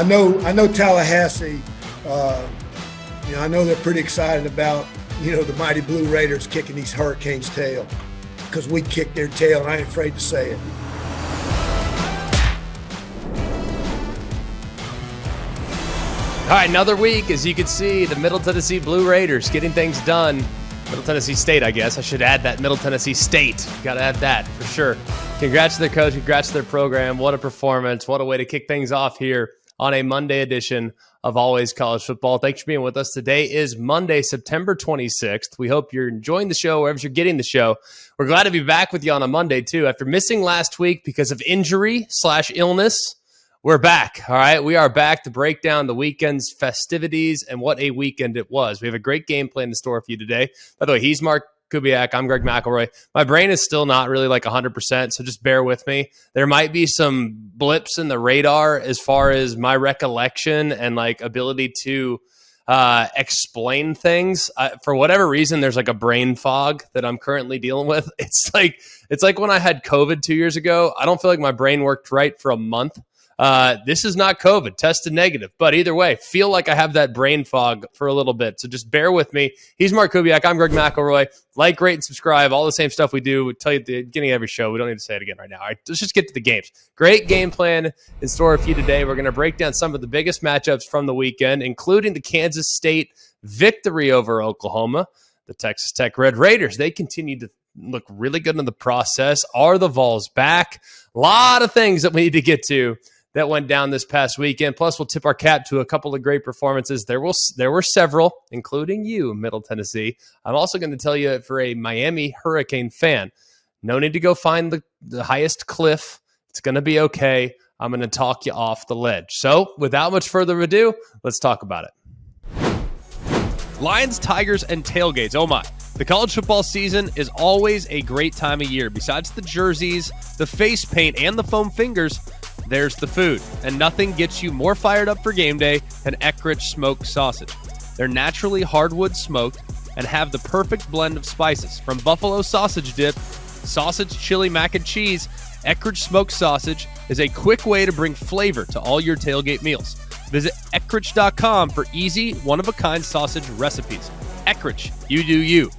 I know Tallahassee. I know they're pretty excited about the mighty Blue Raiders kicking these Hurricanes' tail, because we kicked their tail, and I ain't afraid to say it. All right, another week, as you can see, the Middle Tennessee Blue Raiders getting things done. Middle Tennessee State, I guess. I should add that, Middle Tennessee State. Got to add that for sure. Congrats to their coach. Congrats to their program. What a performance. What a way to kick things off here on a Monday edition of Always College Football. Thanks for being with us. Today is Monday, September 26th. We hope you're enjoying the show wherever you're getting the show. We're glad to be back with you on a Monday, too. After missing last week because of injury/illness, we're back, all right? We are back to break down the weekend's festivities and what a weekend it was. We have a great game plan in store for you today. By the way, he's Mark Kubiak. I'm Greg McElroy. My brain is still not really like 100%, so just bear with me. There might be some blips in the radar as far as my recollection and like ability to explain things. For whatever reason, there's like a brain fog that I'm currently dealing with. It's like when I had COVID 2 years ago. I don't feel like my brain worked right for a month. This is not COVID, tested negative. But either way, feel like I have that brain fog for a little bit. So just bear with me. He's Mark Kubiak. I'm Greg McElroy. Like, rate, and subscribe. All the same stuff we do. We tell you at the beginning of every show. We don't need to say it again right now. All right, let's just get to the games. Great game plan in store for you today. We're going to break down some of the biggest matchups from the weekend, including the Kansas State victory over Oklahoma. The Texas Tech Red Raiders, they continue to look really good in the process. Are the Vols back? A lot of things that we need to get to that went down this past weekend. Plus, we'll tip our cap to a couple of great performances. There were several, including you, Middle Tennessee. I'm also going to tell you, for a Miami Hurricane fan, no need to go find the highest cliff. It's going to be okay. I'm going to talk you off the ledge. So, without much further ado, let's talk about it. Lions, Tigers, and tailgates. Oh my. The college football season is always a great time of year. Besides the jerseys, the face paint, and the foam fingers, there's the food, and nothing gets you more fired up for game day than Eckrich smoked sausage. They're naturally hardwood smoked and have the perfect blend of spices. From buffalo sausage dip, sausage, chili, mac and cheese, Eckrich smoked sausage is a quick way to bring flavor to all your tailgate meals. Visit Eckrich.com for easy, one-of-a-kind sausage recipes. Eckrich, you do you.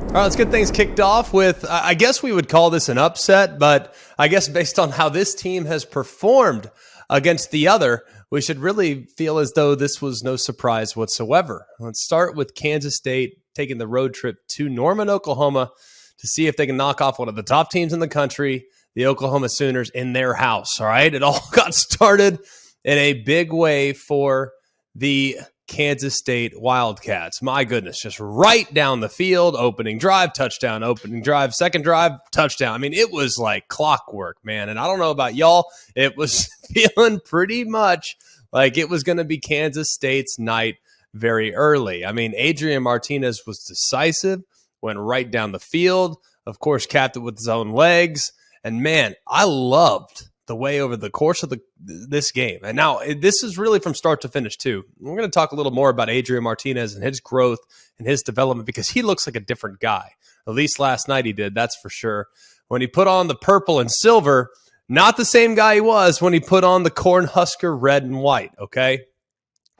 All right, let's get things kicked off with, I guess we would call this an upset, but I guess based on how this team has performed against the other, we should really feel as though this was no surprise whatsoever. Let's start with Kansas State taking the road trip to Norman, Oklahoma, to see if they can knock off one of the top teams in the country, the Oklahoma Sooners, in their house. All right, it all got started in a big way for the Kansas State Wildcats. My goodness, just right down the field, opening drive, touchdown, opening drive, second drive, touchdown. I mean, it was like clockwork, man. And I don't know about y'all, it was feeling pretty much like it was going to be Kansas State's night very early. I mean, Adrian Martinez was decisive, went right down the field, of course, capped it with his own legs. And man, I loved the way over the course of this game. And now this is really from start to finish too. We're going to talk a little more about Adrian Martinez and his growth and his development, because he looks like a different guy. At least last night he did, that's for sure. When he put on the purple and silver, not the same guy he was when he put on the Cornhusker red and white, okay?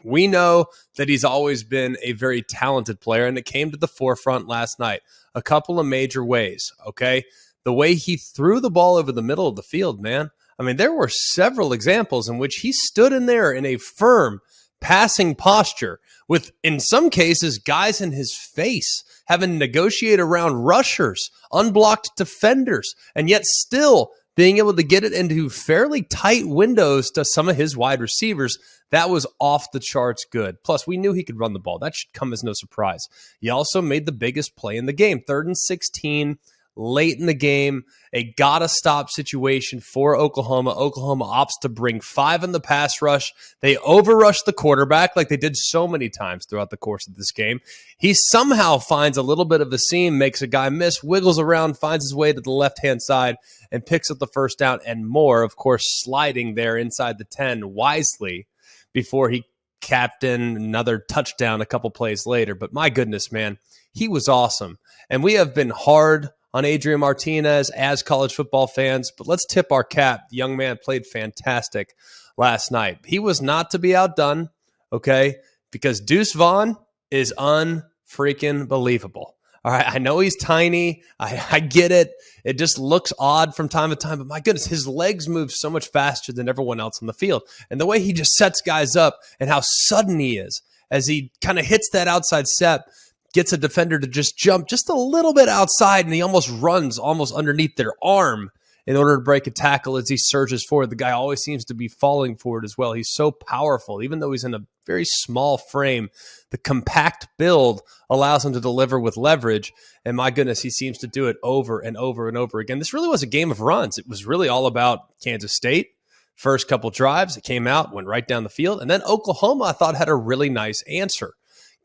We know that he's always been a very talented player, and it came to the forefront last night. A couple of major ways, okay? The way he threw the ball over the middle of the field, man. I mean, there were several examples in which he stood in there in a firm passing posture with, in some cases, guys in his face having to negotiate around rushers, unblocked defenders, and yet still being able to get it into fairly tight windows to some of his wide receivers. That was off the charts good. Plus, we knew he could run the ball. That should come as no surprise. He also made the biggest play in the game, 3rd and 16, late in the game, a gotta-stop situation for Oklahoma. Oklahoma opts to bring 5 in the pass rush. They overrush the quarterback like they did so many times throughout the course of this game. He somehow finds a little bit of a seam, makes a guy miss, wiggles around, finds his way to the left-hand side, and picks up the first down and more, of course, sliding there inside the 10 wisely before he capped in another touchdown a couple plays later. But my goodness, man, he was awesome. And we have been hard on Adrian Martinez as college football fans, but let's tip our cap. The young man played fantastic last night. He was not to be outdone, okay, because Deuce Vaughn is unfreaking believable. All right, I know he's tiny. I get it. It just looks odd from time to time, but my goodness, his legs move so much faster than everyone else on the field. And the way he just sets guys up and how sudden he is as he kind of hits that outside step, gets a defender to just jump just a little bit outside, and he almost runs almost underneath their arm in order to break a tackle as he surges forward. The guy always seems to be falling forward as well. He's so powerful, even though he's in a very small frame. The compact build allows him to deliver with leverage, and my goodness, he seems to do it over and over and over again. This really was a game of runs. It was really all about Kansas State. First couple drives, it came out, went right down the field, and then Oklahoma, I thought, had a really nice answer.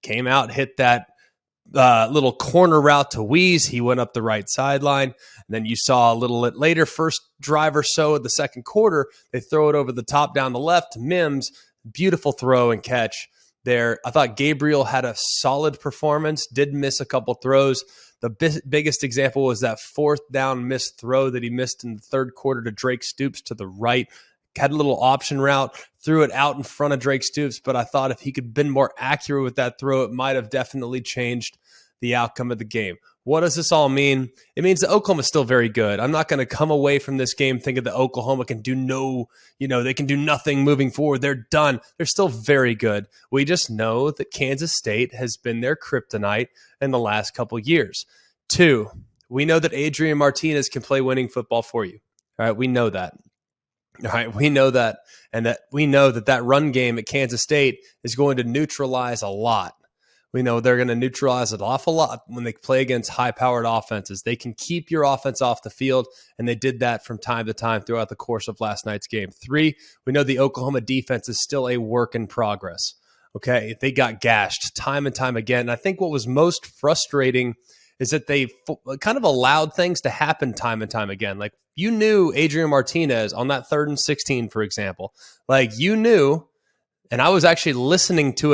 Came out, hit that little corner route to Weeze. He went up the right sideline. And then you saw a little bit later, first drive or so of the second quarter, they throw it over the top down the left. Mims, beautiful throw and catch there. I thought Gabriel had a solid performance, did miss a couple throws. The biggest example was that fourth down missed throw that he missed in the third quarter to Drake Stoops to the right. Had a little option route, threw it out in front of Drake Stoops, but I thought if he could have been more accurate with that throw, it might have definitely changed the outcome of the game. What does this all mean? It means that Oklahoma is still very good. I'm not going to come away from this game thinking that Oklahoma can do they can do nothing moving forward. They're done. They're still very good. We just know that Kansas State has been their kryptonite in the last couple years. 2, we know that Adrian Martinez can play winning football for you. All right, we know that. All right, we know that, and that we know that run game at Kansas State is going to neutralize a lot. We know they're going to neutralize an awful lot when they play against high-powered offenses. They can keep your offense off the field, and they did that from time to time throughout the course of last night's game. 3, we know the Oklahoma defense is still a work in progress. Okay, they got gashed time and time again. And I think what was most frustrating is that they kind of allowed things to happen time and time again. Like, you knew Adrian Martinez on that 3rd and 16, for example. Like, you knew, and I was actually listening to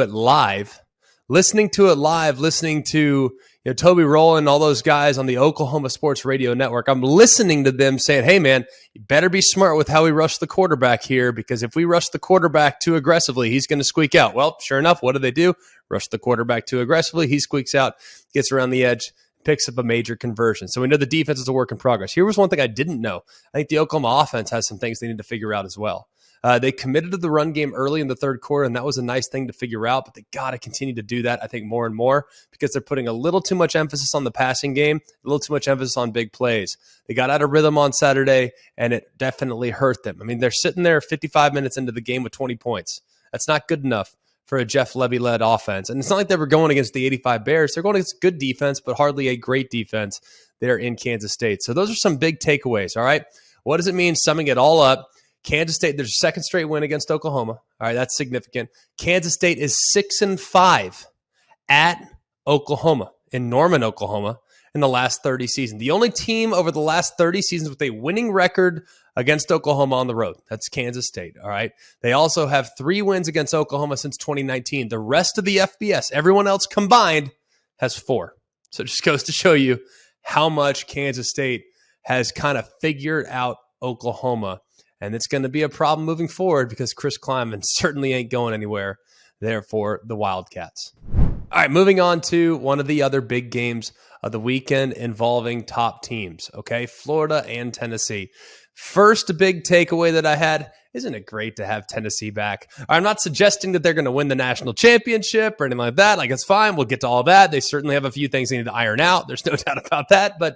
Toby Rowland and all those guys on the Oklahoma Sports Radio Network. I'm listening to them saying, hey, man, you better be smart with how we rush the quarterback here, because if we rush the quarterback too aggressively, he's going to squeak out. Well, sure enough, what do? Rush the quarterback too aggressively. He squeaks out, gets around the edge, picks up a major conversion. So we know the defense is a work in progress. Here was one thing I didn't know. I think the Oklahoma offense has some things they need to figure out as well. They committed to the run game early in the third quarter, and that was a nice thing to figure out, but they got to continue to do that, I think, more and more, because they're putting a little too much emphasis on the passing game, a little too much emphasis on big plays. They got out of rhythm on Saturday, and it definitely hurt them. I mean, they're sitting there 55 minutes into the game with 20 points. That's not good enough for a Jeff Levy-led offense. And it's not like they were going against the 85 Bears. They're going against good defense, but hardly a great defense there in Kansas State. So those are some big takeaways, all right? What does it mean summing it all up? Kansas State, there's a second straight win against Oklahoma. All right, that's significant. Kansas State is 6-5 at Oklahoma, in Norman, Oklahoma, in the last 30 seasons. The only team over the last 30 seasons with a winning record against Oklahoma on the road. That's Kansas State, all right? They also have 3 wins against Oklahoma since 2019. The rest of the FBS, everyone else combined, has 4. So it just goes to show you how much Kansas State has kind of figured out Oklahoma. And it's going to be a problem moving forward because Chris Kleiman certainly ain't going anywhere there for the Wildcats. All right, moving on to one of the other big games of the weekend involving top teams, okay? Florida and Tennessee. First big takeaway that I had, isn't it great to have Tennessee back? I'm not suggesting that they're going to win the national championship or anything like that. Like, it's fine. We'll get to all that. They certainly have a few things they need to iron out. There's no doubt about that. But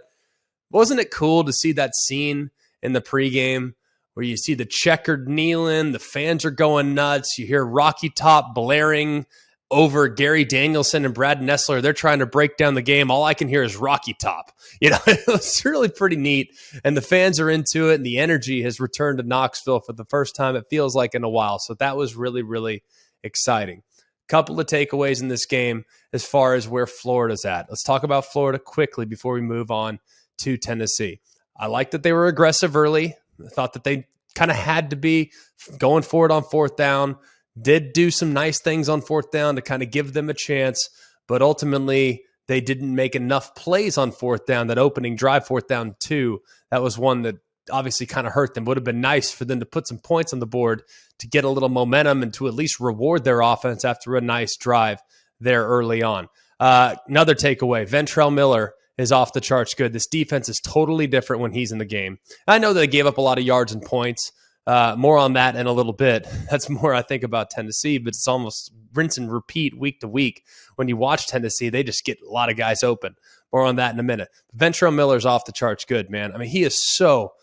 wasn't it cool to see that scene in the pregame where you see the checkered kneeling, the fans are going nuts, you hear Rocky Top blaring over Gary Danielson and Brad Nessler. They're trying to break down the game. All I can hear is Rocky Top. It was really pretty neat, and the fans are into it, and the energy has returned to Knoxville for the first time, it feels like, in a while. So that was really, really exciting. Couple of takeaways in this game as far as where Florida's at. Let's talk about Florida quickly before we move on to Tennessee. I like that they were aggressive early. I thought that they kind of had to be going forward on fourth down, did do some nice things on fourth down to kind of give them a chance, but ultimately they didn't make enough plays on fourth down. That opening drive, fourth down 2, that was one that obviously kind of hurt them. Would have been nice for them to put some points on the board to get a little momentum and to at least reward their offense after a nice drive there early on. Another takeaway, Ventrell Miller is off the charts good. This defense is totally different when he's in the game. I know that they gave up a lot of yards and points. More on that in a little bit. That's more I think about Tennessee, but it's almost rinse and repeat week to week. When you watch Tennessee, they just get a lot of guys open. More on that in a minute. Ventrell Miller's off the charts good, man. I mean, he is so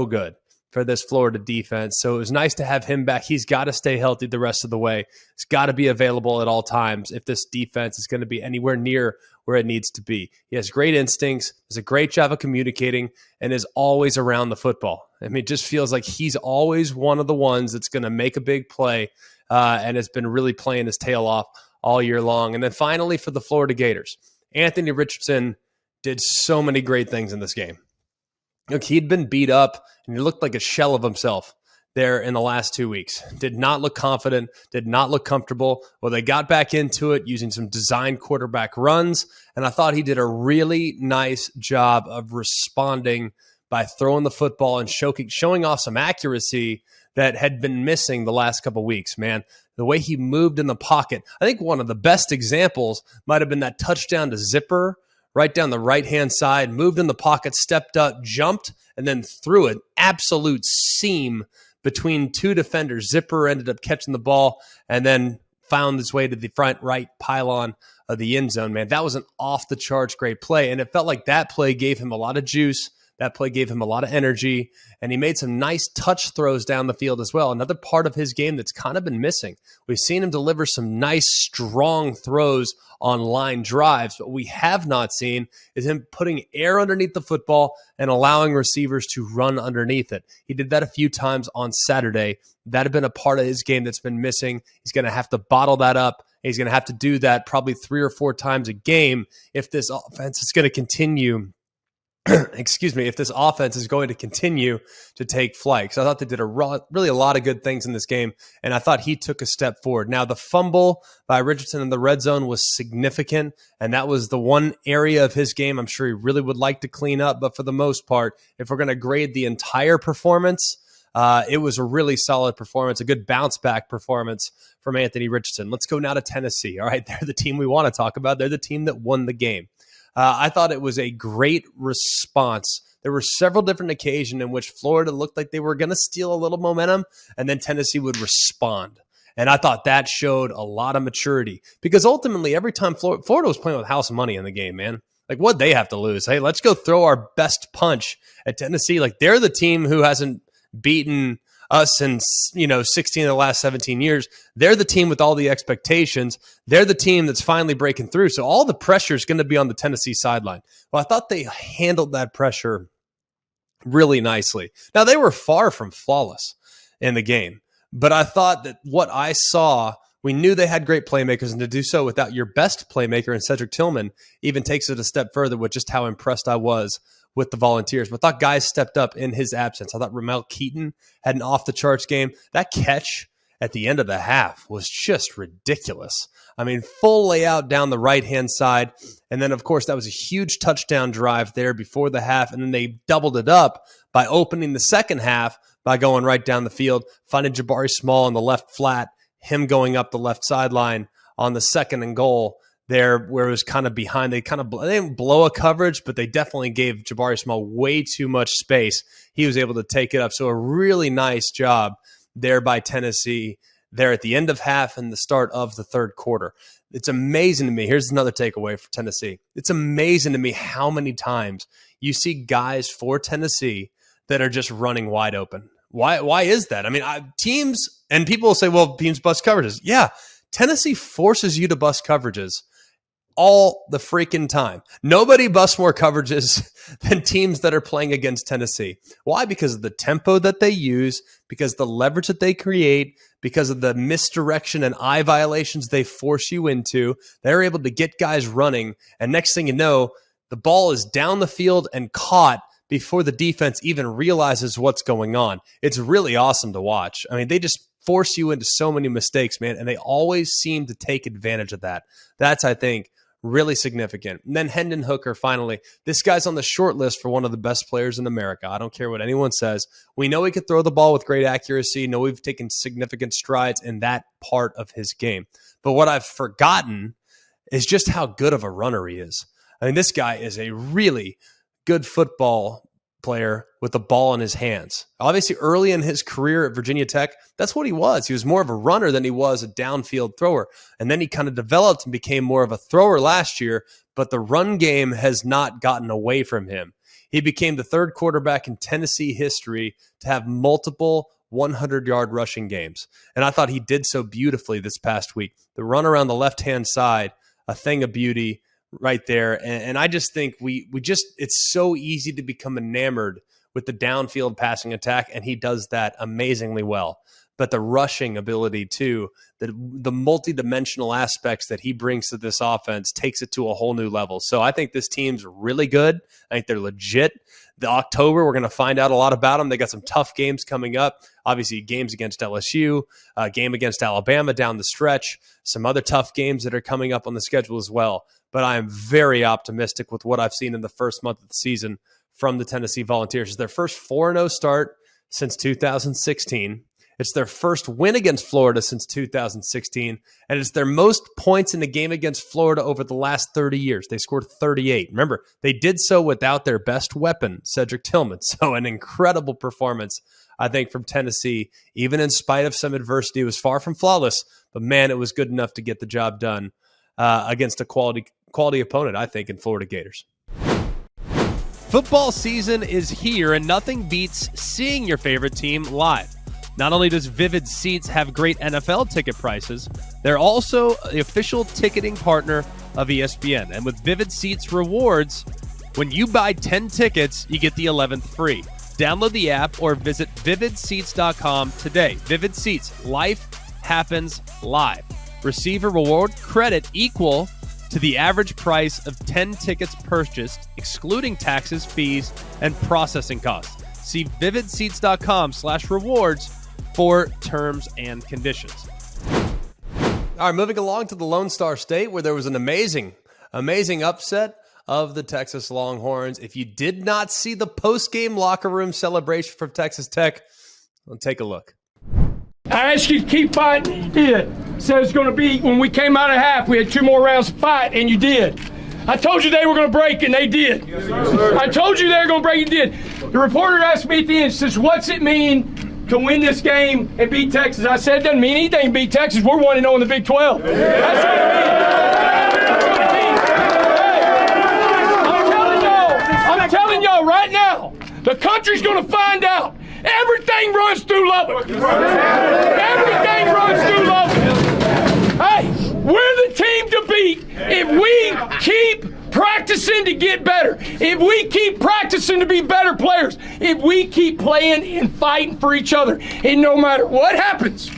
good for this Florida defense. So it was nice to have him back. He's got to stay healthy the rest of the way. He's got to be available at all times if this defense is going to be anywhere near where it needs to be. He has great instincts, does a great job of communicating, and is always around the football. I mean, it just feels like he's always one of the ones that's going to make a big play and has been really playing his tail off all year long. And then finally for the Florida Gators, Anthony Richardson did so many great things in this game. Look, he'd been beat up and he looked like a shell of himself there in the last 2 weeks. Did not look confident, did not look comfortable. Well, they got back into it using some design quarterback runs, and I thought he did a really nice job of responding by throwing the football and showing off some accuracy that had been missing the last couple of weeks, man. The way he moved in the pocket. I think one of the best examples might have been that touchdown to Zipper right down the right-hand side, moved in the pocket, stepped up, jumped, and then threw an absolute seam between two defenders. Zipper ended up catching the ball and then found his way to the front right pylon of the end zone, man. That was an off-the-charts great play, and it felt like that play gave him a lot of juice. That play gave him a lot of energy, and he made some nice touch throws down the field as well. Another part of his game that's kind of been missing. We've seen him deliver some nice, strong throws on line drives. What we have not seen is him putting air underneath the football and allowing receivers to run underneath it. He did that a few times on Saturday. That had been a part of his game that's been missing. He's going to have to bottle that up. He's going to have to do that probably 3 or 4 times a game if this offense is going to continue if this offense is going to continue to take flight. So I thought they did really a lot of good things in this game, and I thought he took a step forward. Now, the fumble by Richardson in the red zone was significant, and that was the one area of his game I'm sure he really would like to clean up. But for the most part, if we're going to grade the entire performance, it was a really solid performance, a good bounce-back performance from Anthony Richardson. Let's go now to Tennessee. All right, they're the team we want to talk about. They're the team that won the game. I thought it was a great response. There were several different occasions in which Florida looked like they were going to steal a little momentum, and then Tennessee would respond. And I thought that showed a lot of maturity because ultimately every time Florida was playing with house money in the game, man. Like, what'd they have to lose? Hey, let's go throw our best punch at Tennessee. Like, they're the team who hasn't beaten us in 16 of the last 17 years. They're the team with all the expectations. They're the team that's finally breaking through. So all the pressure is going to be on the Tennessee sideline. Well, I thought they handled that pressure really nicely. Now, they were far from flawless in the game, but I thought that what I saw, we knew they had great playmakers, and to do so without your best playmaker in Cedric Tillman even takes it a step further with just how impressed I was with the Volunteers. But I thought guys stepped up in his absence. I thought Ramel Keaton had an off-the-charts game. That catch at the end of the half was just ridiculous. I mean, full layout down the right-hand side. And then, of course, that was a huge touchdown drive there before the half. And then they doubled it up by opening the second half by going right down the field, finding Jabari Small on the left flat, him going up the left sideline on the 2nd and goal. There, where it was kind of behind, they didn't blow a coverage, but they definitely gave Jabari Small way too much space. He was able to take it up. So a really nice job there by Tennessee there at the end of half and the start of the third quarter. It's amazing to me. Here's another takeaway for Tennessee. It's amazing to me how many times you see guys for Tennessee that are just running wide open. Why is that? I mean, teams, and people will say, well, teams bust coverages. Yeah, Tennessee forces you to bust coverages all the freaking time. Nobody busts more coverages than teams that are playing against Tennessee. Why? Because of the tempo that they use, because of the leverage that they create, because of the misdirection and eye violations they force you into. They're able to get guys running, and next thing you know, the ball is down the field and caught before the defense even realizes what's going on. It's really awesome to watch. I mean, they just force you into so many mistakes, man, and they always seem to take advantage of that. That's, I think, really significant. And then Hendon Hooker, finally. This guy's on the short list for one of the best players in America. I don't care what anyone says. We know he could throw the ball with great accuracy. Know we've taken significant strides in that part of his game. But what I've forgotten is just how good of a runner he is. I mean, this guy is a really good football player with the ball in his hands. Obviously, early in his career at Virginia Tech, that's what he was. He was more of a runner than he was a downfield thrower. And then he kind of developed and became more of a thrower last year, but the run game has not gotten away from him. He became the third quarterback in Tennessee history to have multiple 100-yard rushing games. And I thought he did so beautifully this past week. The run around the left-hand side, a thing of beauty right there. And I just think it's so easy to become enamored with the downfield passing attack, and he does that amazingly well. But the rushing ability too, the multidimensional aspects that he brings to this offense takes it to a whole new level. So I think this team's really good. I think they're legit. The October, we're going to find out a lot about them. They got some tough games coming up. Obviously, games against LSU, a game against Alabama down the stretch, some other tough games that are coming up on the schedule as well. But I am very optimistic with what I've seen in the first month of the season from the Tennessee Volunteers. It's their first 4-0 start since 2016. It's their first win against Florida since 2016, and it's their most points in a game against Florida over the last 30 years. They scored 38. Remember, they did so without their best weapon, Cedric Tillman. So an incredible performance, I think, from Tennessee, even in spite of some adversity. It was far from flawless, but man, it was good enough to get the job done against a quality opponent, I think, in Florida Gators. Football season is here, and nothing beats seeing your favorite team live. Not only does Vivid Seats have great NFL ticket prices, they're also the official ticketing partner of ESPN. And with Vivid Seats rewards, when you buy 10 tickets, you get the 11th free. Download the app or visit vividseats.com today. Vivid Seats, life happens live. Receive a reward credit equal to the average price of 10 tickets purchased, excluding taxes, fees, and processing costs. See vividseats.com/rewards for terms and conditions. All right, moving along to the Lone Star State, where there was an amazing upset of the Texas Longhorns. If you did not see the post-game locker room celebration from Texas Tech, well, take a look. I asked you to keep fighting, you did. Said it's going to be, when we came out of half, we had 2 more rounds to fight, and you did. I told you they were going to break, and they did. Yes, sir. I told you they were going to break, and you did. The reporter asked me at the end, says, what's it mean to win this game and beat Texas? I said, it doesn't mean anything to beat Texas. We're 1-0 in the Big 12. That's what it means. I'm telling y'all right now, the country's going to find out. Everything runs through Lubbock. Everything runs through Lubbock. Hey, we're the team to beat if we keep practicing to get better, if we keep practicing to be better players, if we keep playing and fighting for each other. And no matter what happens,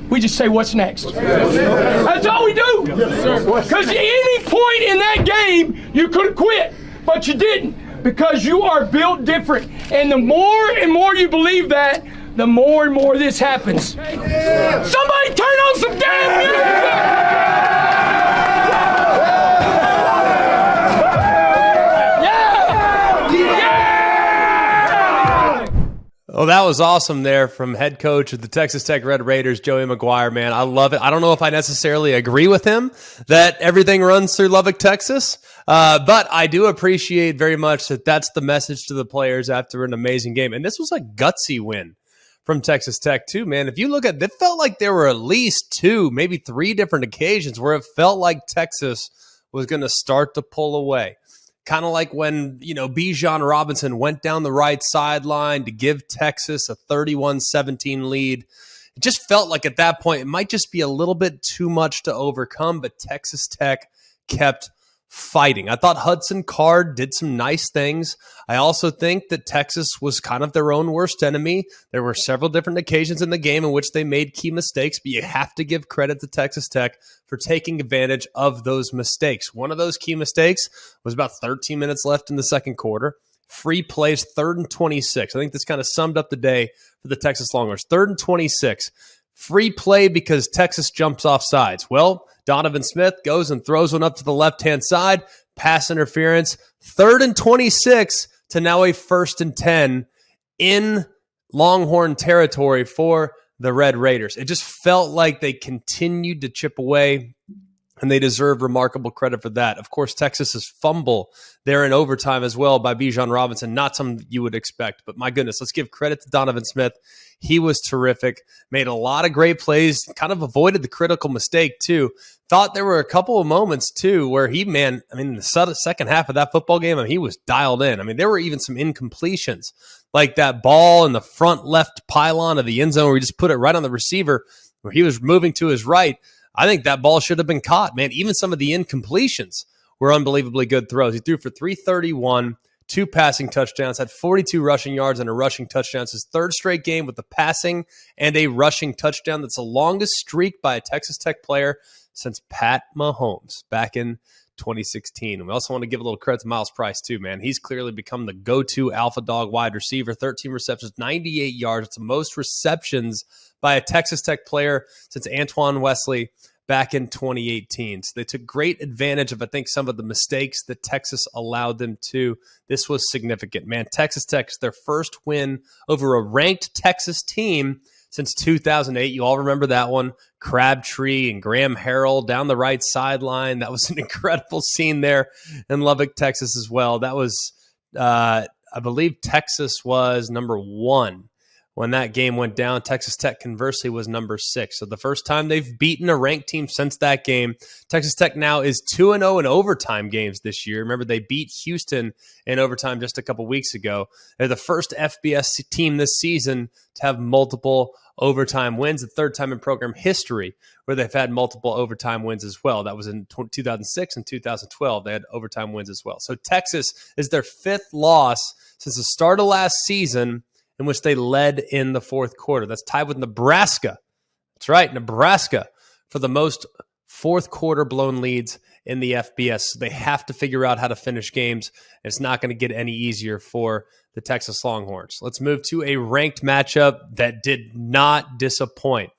we just say, what's next? That's all we do. Because at any point in that game, you could have quit, but you didn't. Because you are built different. And the more and more you believe that, the more and more this happens. Somebody turn on some damn music! Oh, that was awesome there from head coach of the Texas Tech Red Raiders, Joey McGuire, man. I love it. I don't know if I necessarily agree with him that everything runs through Lubbock, Texas, but I do appreciate very much that that's the message to the players after an amazing game. And this was a gutsy win from Texas Tech, too, man. If you look at it, it felt like there were at least 2, maybe 3 different occasions where it felt like Texas was going to start to pull away. Kind of like when, Bijan Robinson went down the right sideline to give Texas a 31-17 lead. It just felt like at that point it might just be a little bit too much to overcome, but Texas Tech kept fighting. I thought Hudson Card did some nice things. I also think that Texas was kind of their own worst enemy. There were several different occasions in the game in which they made key mistakes, but you have to give credit to Texas Tech for taking advantage of those mistakes. One of those key mistakes was about 13 minutes left in the second quarter. Free plays, 3rd and 26. I think this kind of summed up the day for the Texas Longhorns. 3rd and 26. Free play because Texas jumps off sides. Well, Donovan Smith goes and throws one up to the left-hand side. Pass interference. 3rd and 26 to now a 1st and 10 in Longhorn territory for the Red Raiders. It just felt like they continued to chip away, and they deserve remarkable credit for that. Of course, Texas's fumble there in overtime as well by Bijan Robinson, not something you would expect. But my goodness, let's give credit to Donovan Smith. He was terrific, made a lot of great plays, kind of avoided the critical mistake too. Thought there were a couple of moments too where in the second half of that football game, he was dialed in. There were even some incompletions, like that ball in the front left pylon of the end zone where he just put it right on the receiver where he was moving to his right. I think that ball should have been caught, man. Even some of the incompletions were unbelievably good throws. He threw for 331, 2 passing touchdowns, had 42 rushing yards and a rushing touchdown. It's his 3rd straight game with a passing and a rushing touchdown. That's the longest streak by a Texas Tech player since Pat Mahomes back in 2016. And we also want to give a little credit to Miles Price too, man. He's clearly become the go-to alpha dog wide receiver. 13 receptions, 98 yards. It's the most receptions by a Texas Tech player since Antoine Wesley back in 2018. So they took great advantage of, I think, some of the mistakes that Texas allowed them to. This was significant, man. Texas Tech's their first win over a ranked Texas team since 2008. You all remember that one. Crabtree and Graham Harrell down the right sideline. That was an incredible scene there in Lubbock, Texas as well. That was, I believe Texas was number 1 when that game went down. Texas Tech, conversely, was number 6. So the first time they've beaten a ranked team since that game. Texas Tech now is 2-0 in overtime games this year. Remember, they beat Houston in overtime just a couple weeks ago. They're the first FBS team this season to have multiple overtime wins, the 3rd time in program history where they've had multiple overtime wins as well. That was in 2006 and 2012. They had overtime wins as well. So Texas is their 5th loss since the start of last season, in which they led in the 4th quarter. That's tied with Nebraska. That's right, Nebraska for the most 4th quarter blown leads in the FBS. So they have to figure out how to finish games. It's not going to get any easier for the Texas Longhorns. Let's move to a ranked matchup that did not disappoint.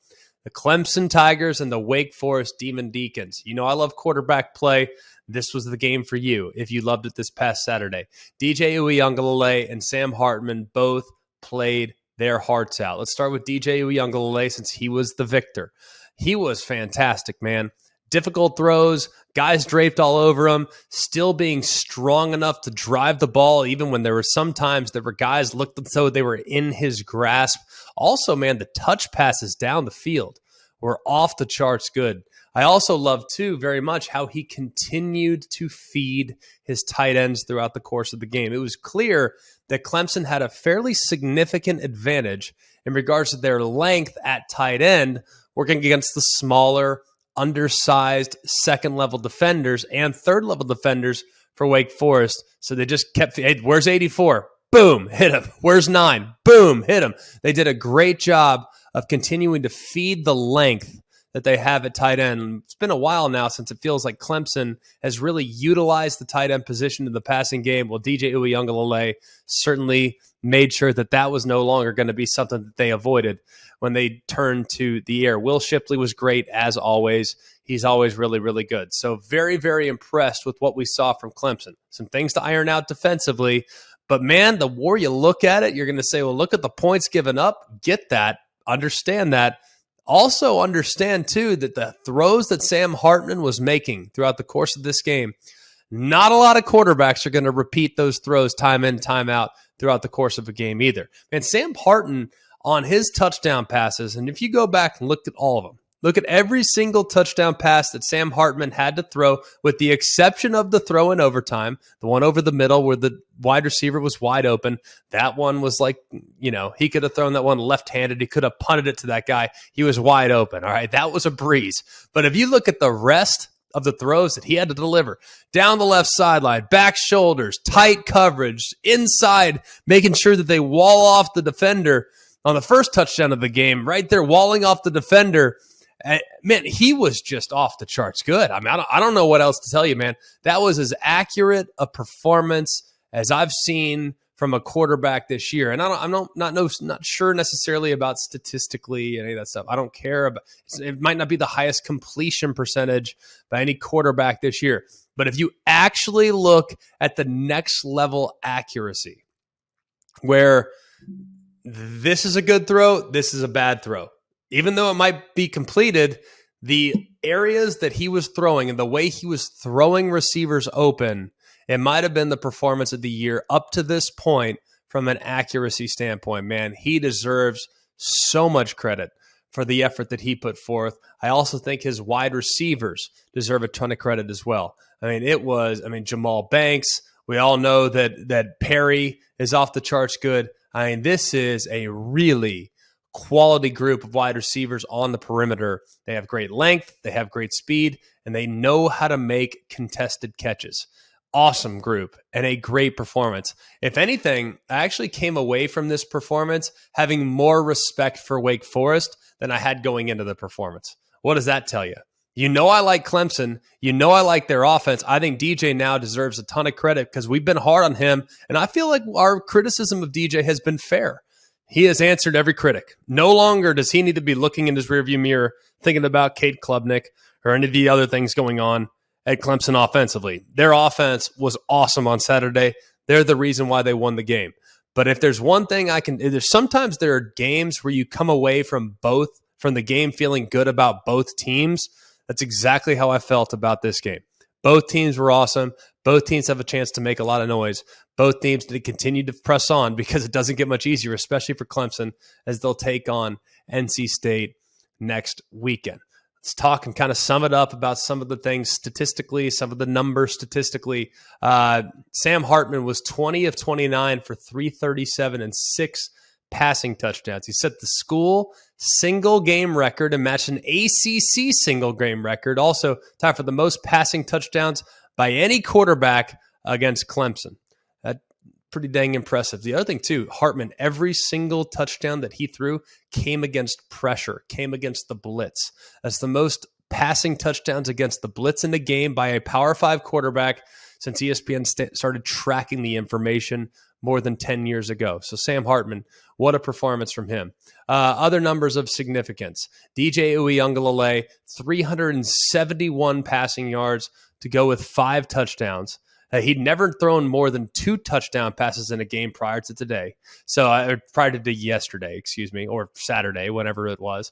The Clemson Tigers and the Wake Forest Demon Deacons. You know I love quarterback play. This was the game for you if you loved it this past Saturday. DJ Uiagalelei and Sam Hartman both played their hearts out. Let's start with DJ Uiagalelei since he was the victor. He was fantastic, man. Difficult throws, guys draped all over him, still being strong enough to drive the ball, even when there were sometimes there were guys looked as though they were in his grasp. Also, man, the touch passes down the field were off the charts good. I also love, too, very much how he continued to feed his tight ends throughout the course of the game. It was clear that Clemson had a fairly significant advantage in regards to their length at tight end, working against the smaller, undersized second-level defenders and third-level defenders for Wake Forest. So they just kept, hey, where's 84? Boom, hit him. Where's 9? Boom, hit him. They did a great job of continuing to feed the length that they have at tight end. It's been a while now since it feels like Clemson has really utilized the tight end position in the passing game. Well, DJ Uiagalelei certainly made sure that that was no longer going to be something that they avoided when they turned to the air. Will Shipley was great, as always. He's always really, really good. So very, very impressed with what we saw from Clemson. Some things to iron out defensively. But, man, the more you look at it, you're going to say, well, look at the points given up. Get that. Understand that. Also understand, too, that the throws that Sam Hartman was making throughout the course of this game, not a lot of quarterbacks are going to repeat those throws time in, time out throughout the course of a game either. And Sam Hartman on his touchdown passes, and if you go back and look at all of them, look at every single touchdown pass that Sam Hartman had to throw, with the exception of the throw in overtime, the one over the middle where the wide receiver was wide open. That one was like, you know, he could have thrown that one left-handed. He could have punted it to that guy. He was wide open. All right, that was a breeze. But if you look at the rest of the throws that he had to deliver, down the left sideline, back shoulders, tight coverage, inside, making sure that they wall off the defender on the first touchdown of the game, right there, walling off the defender. Man, he was just off the charts good. I mean, I don't know what else to tell you, man. That was as accurate a performance as I've seen from a quarterback this year. And I'm not sure necessarily about statistically any of that stuff. I don't care about it. Might not be the highest completion percentage by any quarterback this year. But if you actually look at the next level accuracy, where this is a good throw, this is a bad throw, even though it might be completed, the areas that he was throwing and the way he was throwing receivers open, it might have been the performance of the year up to this point from an accuracy standpoint. Man, he deserves so much credit for the effort that he put forth. I also think his wide receivers deserve a ton of credit as well. Jamal Banks, we all know that Perry is off the charts good. This is a really quality group of wide receivers on the perimeter. They have great length, they have great speed, and they know how to make contested catches. Awesome group and a great performance. If anything, I actually came away from this performance having more respect for Wake Forest than I had going into the performance. What does that tell you? You know I like Clemson. You know I like their offense. I think DJ now deserves a ton of credit because we've been hard on him, and I feel like our criticism of DJ has been fair. He has answered every critic. No longer does he need to be looking in his rearview mirror thinking about Cade Klubnik or any of the other things going on at Clemson offensively. Their offense was awesome on Saturday. They're the reason why they won the game. But if there's one thing sometimes there are games where you come away from the game feeling good about both teams. That's exactly how I felt about this game. Both teams were awesome. Both teams have a chance to make a lot of noise. Both teams to continue to press on because it doesn't get much easier, especially for Clemson, as they'll take on NC State next weekend. Let's talk and kind of sum it up about some of the things statistically, some of the numbers statistically. Sam Hartman was 20 of 29 for 337 and 6 passing touchdowns. He set the school single game record and matched an ACC single game record. Also tied for the most passing touchdowns by any quarterback against Clemson. That's pretty dang impressive. The other thing too, Hartman, every single touchdown that he threw came against pressure, came against the blitz. That's the most passing touchdowns against the blitz in the game by a Power 5 quarterback since ESPN started tracking the information more than 10 years ago. So Sam Hartman, what a performance from him. Other numbers of significance. DJ Uiagalelei, 371 passing yards to go with 5 touchdowns. He'd never thrown more than 2 touchdown passes in a game prior to today. Prior to yesterday, or Saturday, whenever it was.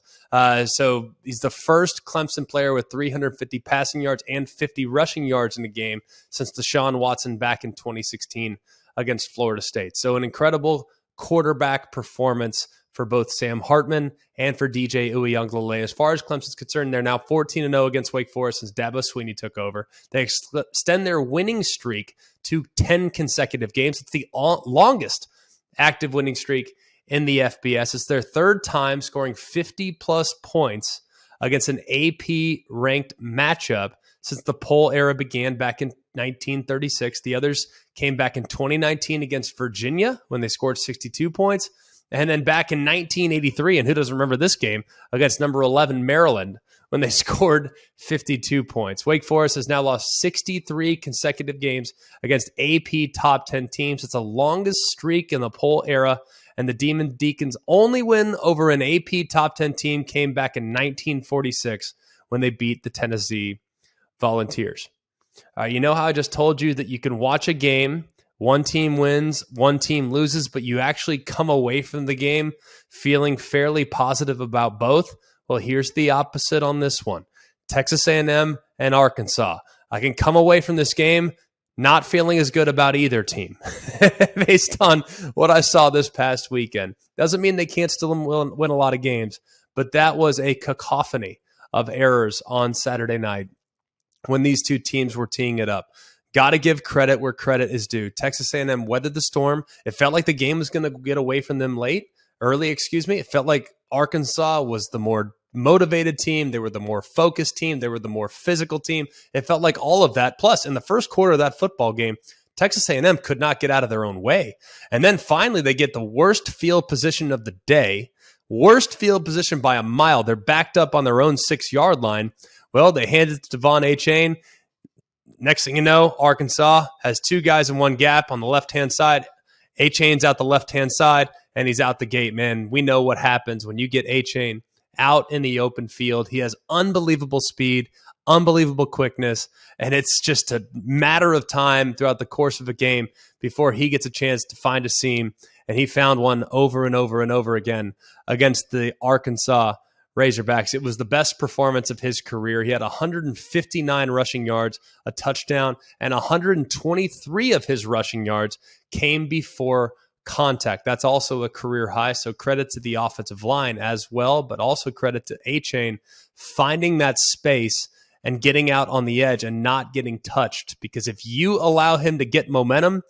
So he's the first Clemson player with 350 passing yards and 50 rushing yards in a game since Deshaun Watson back in 2016 against Florida State. So an incredible quarterback performance for both Sam Hartman and for DJ Uiagalelei. As far as Clemson's concerned, they're now 14-0 against Wake Forest since Dabo Swinney took over. They extend their winning streak to 10 consecutive games. It's the longest active winning streak in the FBS. It's their third time scoring 50-plus points against an AP-ranked matchup since the poll era began back in 1936. The others came back in 2019 against Virginia when they scored 62 points. And then back in 1983, and who doesn't remember this game, against number 11 Maryland when they scored 52 points. Wake Forest has now lost 63 consecutive games against AP top 10 teams. It's the longest streak in the poll era, and the Demon Deacons' only win over an AP top 10 team came back in 1946 when they beat the Tennessee Volunteers. You know how I just told you that you can watch a game, one team wins, one team loses, but you actually come away from the game feeling fairly positive about both? Well, here's the opposite on this one. Texas A&M and Arkansas. I can come away from this game not feeling as good about either team based on what I saw this past weekend. Doesn't mean they can't still win a lot of games, but that was a cacophony of errors on Saturday night when these two teams were teeing it up. Got to give credit where credit is due. Texas A&M weathered the storm. It felt like the game was going to get away from them early. It felt like Arkansas was the more motivated team. They were the more focused team. They were the more physical team. It felt like all of that. Plus, in the first quarter of that football game, Texas A&M could not get out of their own way. And then finally, they get the worst field position of the day, worst field position by a mile. They're backed up on their own 6-yard line. Well, they hand it to Devon Achane. Next thing you know, Arkansas has 2 guys in one gap on the left-hand side. A-Chain's out the left-hand side, and he's out the gate, man. We know what happens when you get A-Chain out in the open field. He has unbelievable speed, unbelievable quickness, and it's just a matter of time throughout the course of a game before he gets a chance to find a seam, and he found one over and over and over again against the Arkansas Razorbacks. It was the best performance of his career. He had 159 rushing yards, a touchdown, and 123 of his rushing yards came before contact. That's also a career high, so credit to the offensive line as well, but also credit to A-Chain finding that space and getting out on the edge and not getting touched, because if you allow him to get momentum,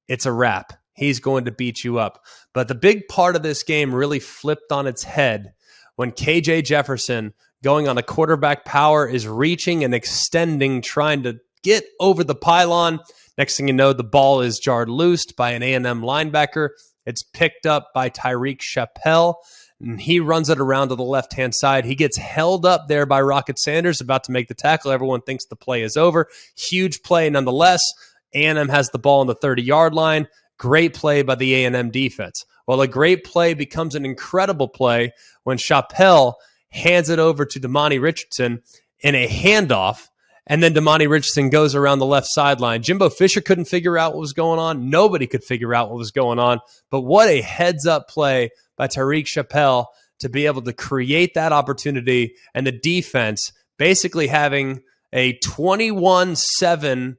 it's a wrap. He's going to beat you up. But the big part of this game really flipped on its head when KJ Jefferson, going on a quarterback power, is reaching and extending, trying to get over the pylon. Next thing you know, the ball is jarred loose by an A&M linebacker. It's picked up by Tyreek Chappelle, and he runs it around to the left-hand side. He gets held up there by Rocket Sanders, about to make the tackle. Everyone thinks the play is over. Huge play nonetheless. A&M has the ball on the 30-yard line. Great play by the A&M defense. Well, a great play becomes an incredible play when Chappelle hands it over to Damani Richardson in a handoff, and then Damani Richardson goes around the left sideline. Jimbo Fisher couldn't figure out what was going on. Nobody could figure out what was going on. But what a heads-up play by Tyreek Chappelle to be able to create that opportunity, and the defense basically having a 21-7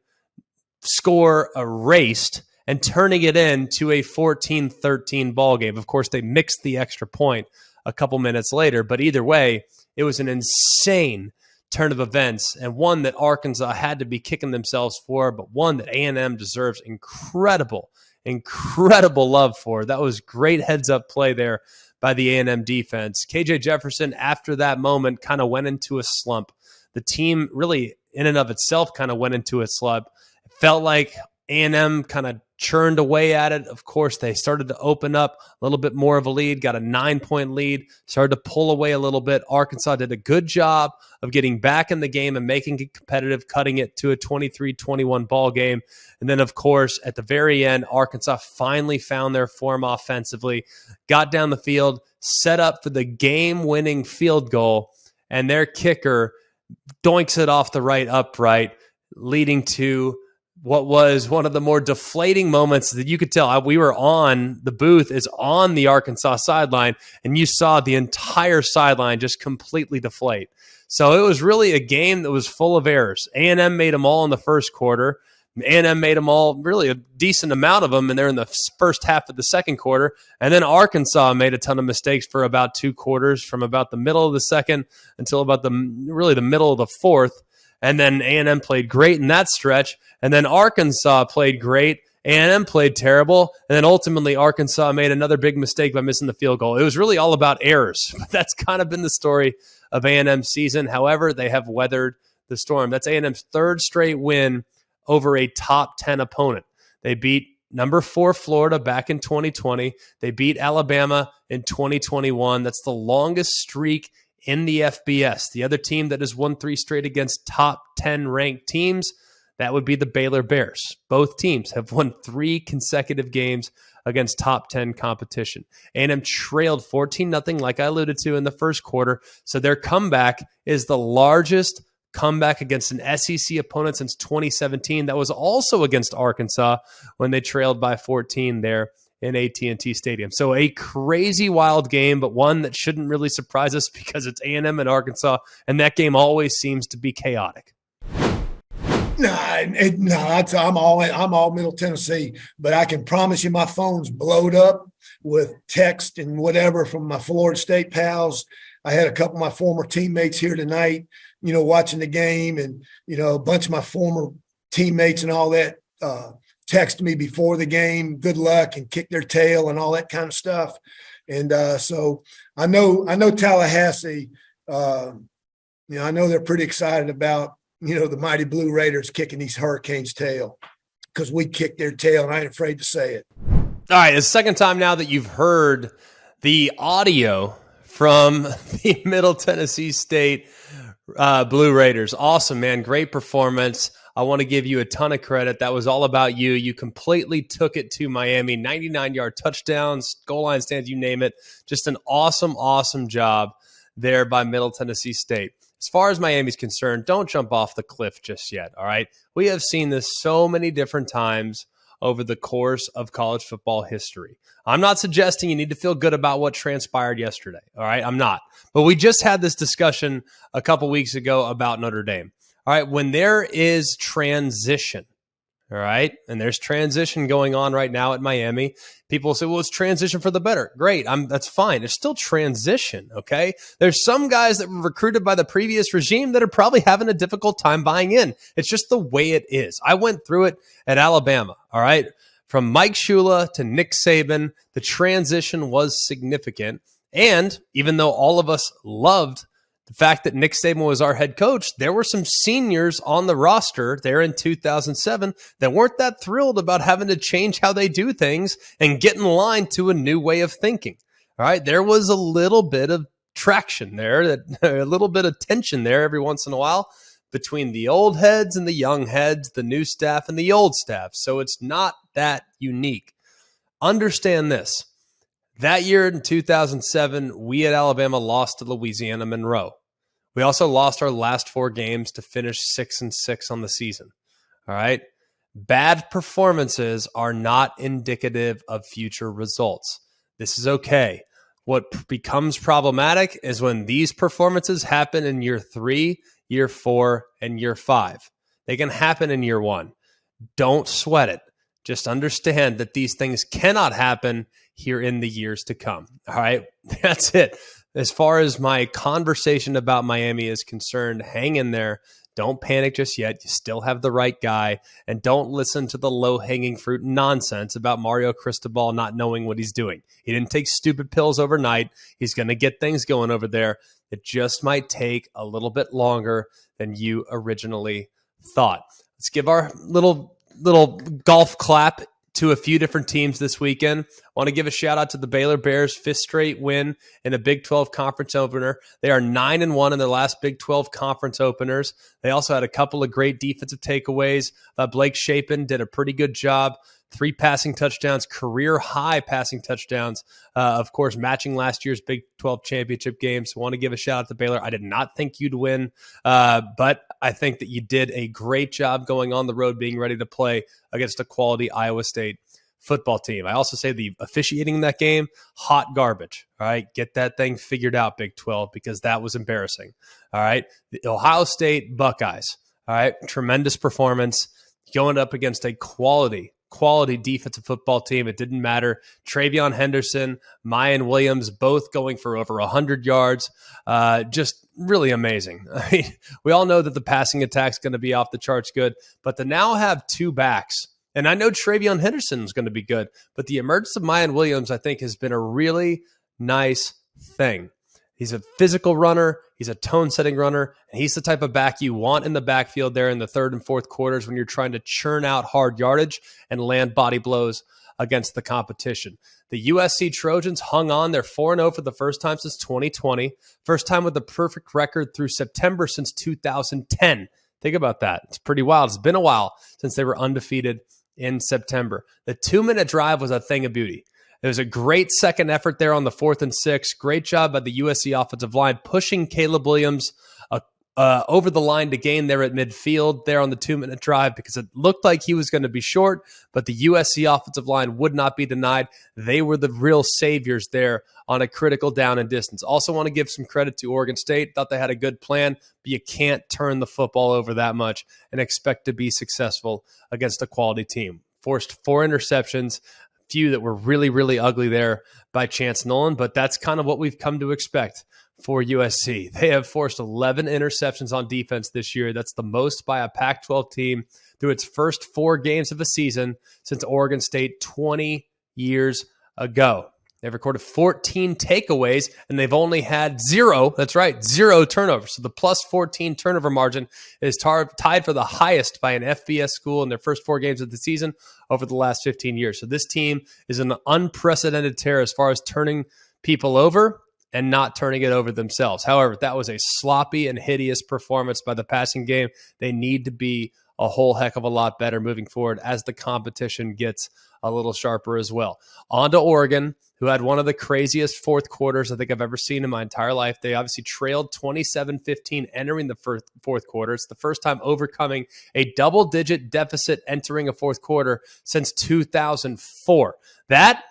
score erased and turning it into a 14-13 ball game. Of course, they mixed the extra point a couple minutes later, but either way, it was an insane turn of events, and one that Arkansas had to be kicking themselves for, but one that A&M deserves incredible love for. That was great heads-up play there by the A&M defense. KJ Jefferson, after that moment, kind of went into a slump. The team really, in and of itself, kind of went into a slump. It felt like A&M kind of churned away at it. Of course, they started to open up a little bit more of a lead, got a 9-point lead, started to pull away a little bit. Arkansas did a good job of getting back in the game and making it competitive, cutting it to a 23-21 ball game. And then, of course, at the very end, Arkansas finally found their form offensively, got down the field, set up for the game-winning field goal, and their kicker doinks it off the right upright, leading to what was one of the more deflating moments that you could tell. We were on, the booth is on the Arkansas sideline, and you saw the entire sideline just completely deflate. So it was really a game that was full of errors. A&M made them all in the first quarter. A&M made them all, really a decent amount of them, and they're in the first half of the second quarter. And then Arkansas made a ton of mistakes for about 2 quarters, from about the middle of the second until about the middle of the fourth. And then A&M played great in that stretch. And then Arkansas played great. A&M played terrible. And then ultimately Arkansas made another big mistake by missing the field goal. It was really all about errors. That's kind of been the story of A&M's season. However, they have weathered the storm. That's A&M's 3rd straight win over a top 10 opponent. They beat number 4 Florida back in 2020. They beat Alabama in 2021. That's the longest streak in the FBS. The other team that has won 3 straight against top 10 ranked teams, that would be the Baylor Bears. Both teams have won 3 consecutive games against top 10 competition. A&M trailed 14-0, like I alluded to in the first quarter. So their comeback is the largest comeback against an SEC opponent since 2017. That was also against Arkansas when they trailed by 14 there in AT&T Stadium. So a crazy wild game, but one that shouldn't really surprise us because it's A&M and Arkansas, and that game always seems to be chaotic. I'm all Middle Tennessee, but I can promise you my phone's blowed up with text and whatever from my Florida State pals. I had a couple of my former teammates here tonight, watching the game, and, a bunch of my former teammates and all that text me before the game, good luck, and kick their tail and all that kind of stuff. And so I know Tallahassee, I know they're pretty excited about, the mighty Blue Raiders kicking these Hurricanes' tail, because we kicked their tail, and I ain't afraid to say it. All right, it's the second time now that you've heard the audio from the Middle Tennessee State Blue Raiders. Awesome, man. Great performance. I want to give you a ton of credit. That was all about you. You completely took it to Miami. 99-yard touchdowns, goal line stands, you name it. Just an awesome, awesome job there by Middle Tennessee State. As far as Miami's concerned, don't jump off the cliff just yet, all right? We have seen this so many different times over the course of college football history. I'm not suggesting you need to feel good about what transpired yesterday, all right? I'm not. But we just had this discussion a couple weeks ago about Notre Dame. All right, when there is transition, all right, and there's transition going on right now at Miami, people say, well, it's transition for the better. Great, that's fine. It's still transition, okay? There's some guys that were recruited by the previous regime that are probably having a difficult time buying in. It's just the way it is. I went through it at Alabama, all right? From Mike Shula to Nick Saban, the transition was significant. And even though all of us loved the fact that Nick Saban was our head coach, there were some seniors on the roster there in 2007 that weren't that thrilled about having to change how they do things and get in line to a new way of thinking. All right, there was a little bit of traction there, a little bit of tension there every once in a while between the old heads and the young heads, the new staff and the old staff. So it's not that unique. Understand this. That year in 2007, we at Alabama lost to Louisiana Monroe. We also lost our last 4 games to finish 6-6 on the season. All right. Bad performances are not indicative of future results. This is okay. What becomes problematic is when these performances happen in year 3, year 4, and year 5. They can happen in year 1. Don't sweat it. Just understand that these things cannot happen here in the years to come. All right, that's it. As far as my conversation about Miami is concerned, hang in there. Don't panic just yet. You still have the right guy. And don't listen to the low-hanging fruit nonsense about Mario Cristobal not knowing what he's doing. He didn't take stupid pills overnight. He's going to get things going over there. It just might take a little bit longer than you originally thought. Let's give our little golf clap to a few different teams this weekend. I want to give a shout out to the Baylor Bears' 5th straight win in a Big 12 conference opener. They are 9-1 in their last Big 12 conference openers. They also had a couple of great defensive takeaways. Blake Shapen did a pretty good job. 3 passing touchdowns, career high passing touchdowns, of course, matching last year's Big 12 championship game. So I want to give a shout out to Baylor. I did not think you'd win, but I think that you did a great job going on the road, being ready to play against a quality Iowa State football team. I also say the officiating in that game, hot garbage. All right, get that thing figured out, Big 12, because that was embarrassing. All right, the Ohio State Buckeyes. All right, tremendous performance going up against a quality defensive football team. It didn't matter. Travion Henderson, Mayan Williams, both going for over 100 yards. Just really amazing. I mean, we all know that the passing attack's going to be off the charts good, but to now have 2 backs, and I know Travion Henderson is going to be good, but the emergence of Mayan Williams, I think, has been a really nice thing. He's a physical runner. He's a tone-setting runner, and he's the type of back you want in the backfield there in the 3rd and 4th quarters when you're trying to churn out hard yardage and land body blows against the competition. The USC Trojans hung on. They're 4-0 for the first time since 2020. First time with a perfect record through September since 2010. Think about that. It's pretty wild. It's been a while since they were undefeated in September. The 2-minute drive was a thing of beauty. It was a great second effort there on the 4th and 6. Great job by the USC offensive line, pushing Caleb Williams over the line to gain there at midfield there on the 2-minute drive, because it looked like he was going to be short, but the USC offensive line would not be denied. They were the real saviors there on a critical down and distance. Also want to give some credit to Oregon State. Thought they had a good plan, but you can't turn the football over that much and expect to be successful against a quality team. Forced 4 interceptions, few that were really, really ugly there by Chance Nolan, but that's kind of what we've come to expect for USC. They have forced 11 interceptions on defense this year. That's the most by a Pac-12 team through its first 4 games of a season since Oregon State 20 years ago. They've recorded 14 takeaways, and they've only had 0, that's right, 0 turnovers. So the plus 14 turnover margin is tied for the highest by an FBS school in their first 4 games of the season over the last 15 years. So this team is an unprecedented tear as far as turning people over and not turning it over themselves. However, that was a sloppy and hideous performance by the passing game. They need to be a whole heck of a lot better moving forward as the competition gets a little sharper as well. On to Oregon, who had one of the craziest fourth quarters I think I've ever seen in my entire life. They obviously trailed 27-15 entering the fourth quarter. It's the first time overcoming a double-digit deficit entering a fourth quarter since 2004. That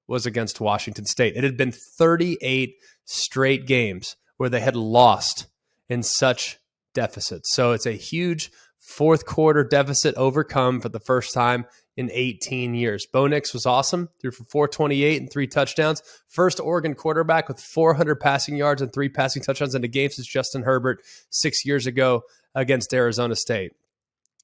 was against Washington State. It had been 38 straight games where they had lost in such deficits. So it's a huge fourth quarter deficit overcome for the first time in 18 years. Bo Nix was awesome, threw for 428 and 3 touchdowns. First Oregon quarterback with 400 passing yards and 3 passing touchdowns in a game since Justin Herbert 6 years ago against Arizona State.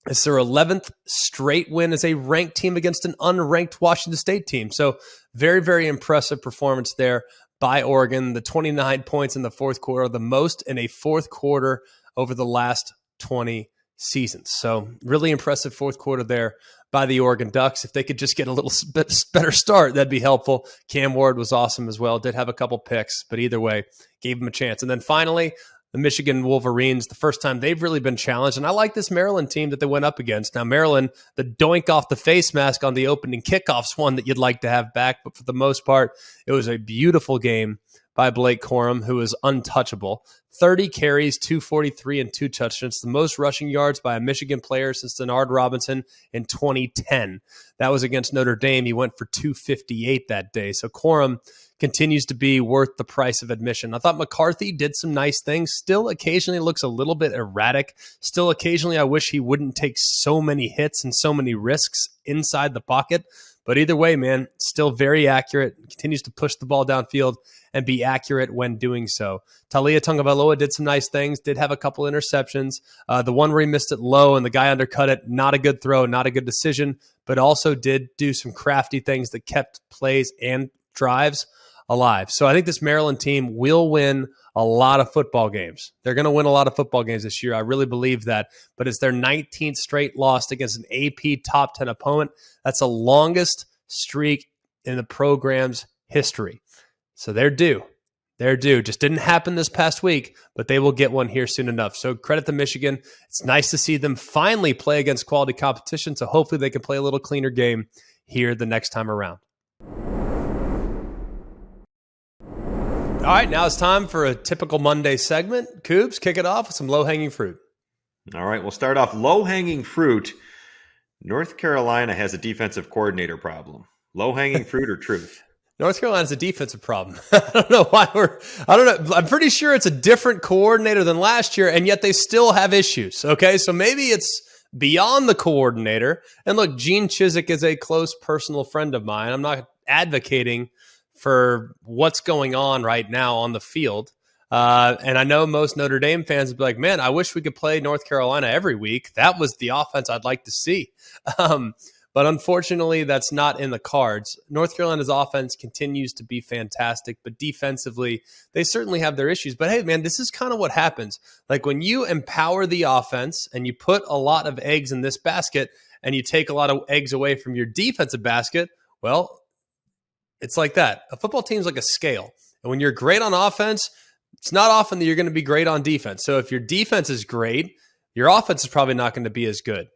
It's their 11th straight win as a ranked team against an unranked Washington State team. So very, very impressive performance there by Oregon. The 29 points in the fourth quarter, the most in a fourth quarter over the last 20 seasons. So really impressive fourth quarter there by the Oregon Ducks. If they could just get a little bit better start, that'd be helpful. Cam Ward was awesome as well. Did have a couple picks, but either way, gave him a chance. And then finally, the Michigan Wolverines, the first time they've really been challenged. And I like this Maryland team that they went up against. Now, Maryland, the doink off the face mask on the opening kickoff's one that you'd like to have back. But for the most part, it was a beautiful game by Blake Corum, who is untouchable. 30 carries, 243, and 2 touchdowns. The most rushing yards by a Michigan player since Denard Robinson in 2010. That was against Notre Dame. He went for 258 that day. So Corum continues to be worth the price of admission. I thought McCarthy did some nice things. Still occasionally looks a little bit erratic. Still occasionally I wish he wouldn't take so many hits and so many risks inside the pocket. But either way, man, still very accurate. Continues to push the ball downfield and be accurate when doing so. Talia Tagovailoa did some nice things, did have a couple interceptions. The one where he missed it low and the guy undercut it, not a good throw, not a good decision, but also did do some crafty things that kept plays and drives alive. So I think this Maryland team will win a lot of football games. They're going to win a lot of football games this year. I really believe that. But it's their 19th straight loss against an AP top 10 opponent. That's the longest streak in the program's history. So they're due. They're due. Just didn't happen this past week, but they will get one here soon enough. So credit to Michigan. It's nice to see them finally play against quality competition. So hopefully they can play a little cleaner game here the next time around. All right, now it's time for a typical Monday segment. Coobs, kick it off with some low-hanging fruit. All right, we'll start off low-hanging fruit. North Carolina has a defensive coordinator problem. Low-hanging fruit or truth? North Carolina's a defensive problem. I don't know why I don't know. I'm pretty sure it's a different coordinator than last year, and yet they still have issues. Okay, so maybe it's beyond the coordinator. And look, Gene Chizik is a close personal friend of mine. I'm not advocating for what's going on right now on the field. And I know most Notre Dame fans would be like, man, I wish we could play North Carolina every week. That was the offense I'd like to see. But unfortunately, that's not in the cards. North Carolina's offense continues to be fantastic, but defensively, they certainly have their issues. But hey, man, this is kind of what happens. Like when you empower the offense and you put a lot of eggs in this basket and you take a lot of eggs away from your defensive basket, well, it's like that. A football team's like a scale. And when you're great on offense, it's not often that you're going to be great on defense. So if your defense is great, your offense is probably not going to be as good.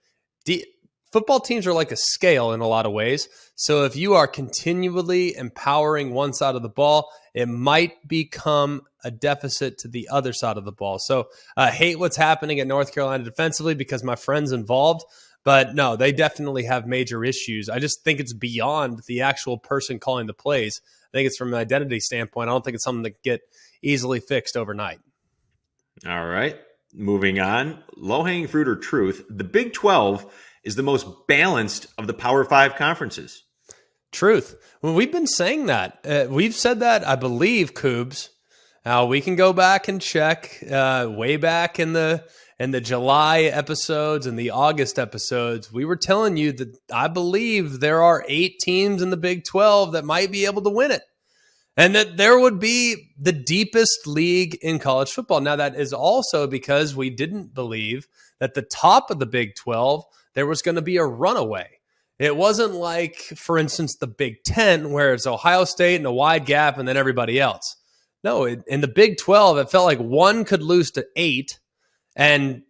Football teams are like a scale in a lot of ways. So if you are continually empowering one side of the ball, it might become a deficit to the other side of the ball. So I hate what's happening at North Carolina defensively because my friend's involved. But no, they definitely have major issues. I just think it's beyond the actual person calling the plays. I think it's from an identity standpoint. I don't think it's something that can get easily fixed overnight. All right, moving on. Low-hanging fruit or truth? The Big 12 is the most balanced of the Power 5 conferences. Truth. Well, we've been saying that. We've said that, I believe, Coobs. Now, we can go back and check way back in the July episodes and the August episodes. We were telling you that I believe there are 8 teams in the Big 12 that might be able to win it. And that there would be the deepest league in college football. Now, that is also because we didn't believe that the top of the Big 12, there was going to be a runaway. It wasn't like, for instance, the Big 10, where it's Ohio State and a wide gap and then everybody else. No, in the Big 12, it felt like one could lose to 8 and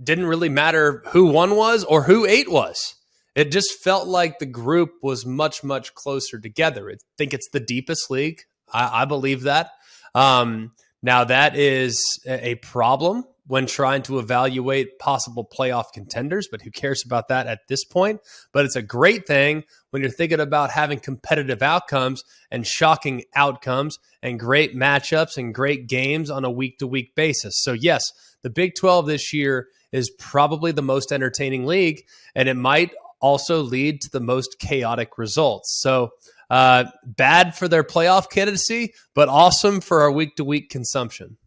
didn't really matter who 1 was or who 8 was. It just felt like the group was much, much closer together. I think it's the deepest league. I believe that. Now, that is a problem when trying to evaluate possible playoff contenders, but who cares about that at this point? But it's a great thing when you're thinking about having competitive outcomes and shocking outcomes and great matchups and great games on a week-to-week basis. So, yes, the Big 12 this year is probably the most entertaining league, and it might also lead to the most chaotic results. So, bad for their playoff candidacy, but awesome for our week-to-week consumption.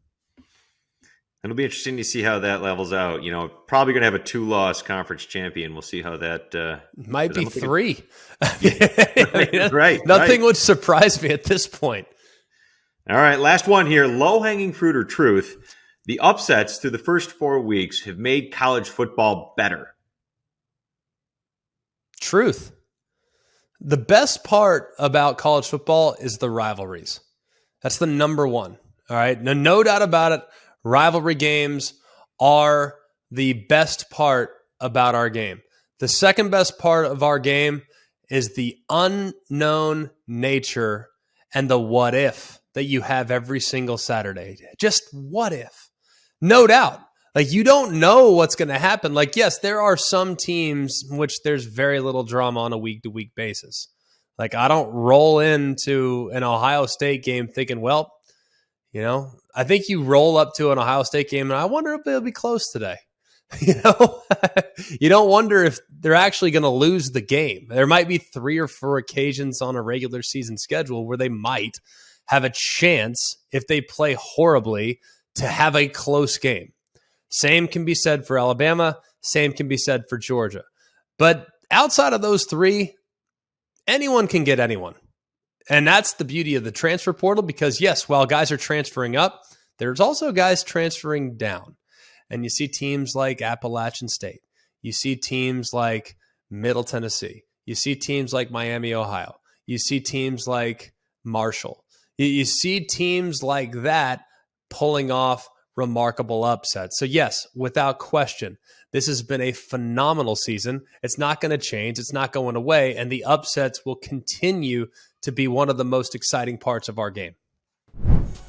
It'll be interesting to see how that levels out. Probably going to have a 2-loss conference champion. We'll see how that might be 3. Right. Nothing would surprise me at this point. All right, last one here. Low-hanging fruit or truth. The upsets through the first 4 weeks have made college football better. Truth. The best part about college football is the rivalries. That's the number one. All right. No doubt about it. Rivalry games are the best part about our game. The second best part of our game is the unknown nature and the what if that you have every single Saturday. Just what if? No doubt. Like, you don't know what's going to happen. Like, yes, there are some teams in which there's very little drama on a week-to-week basis. Like, I don't roll into an Ohio State game thinking, well, I think you roll up to an Ohio State game and I wonder if they'll be close today. You don't wonder if they're actually going to lose the game. There might be 3 or 4 occasions on a regular season schedule where they might have a chance, if they play horribly, to have a close game. Same can be said for Alabama. Same can be said for Georgia. But outside of those 3, anyone can get anyone. And that's the beauty of the transfer portal, because, yes, while guys are transferring up, there's also guys transferring down. And you see teams like Appalachian State. You see teams like Middle Tennessee. You see teams like Miami, Ohio. You see teams like Marshall. You see teams like that pulling off remarkable upsets. So, yes, without question, this has been a phenomenal season. It's not going to change. It's not going away. And the upsets will continue to be one of the most exciting parts of our game.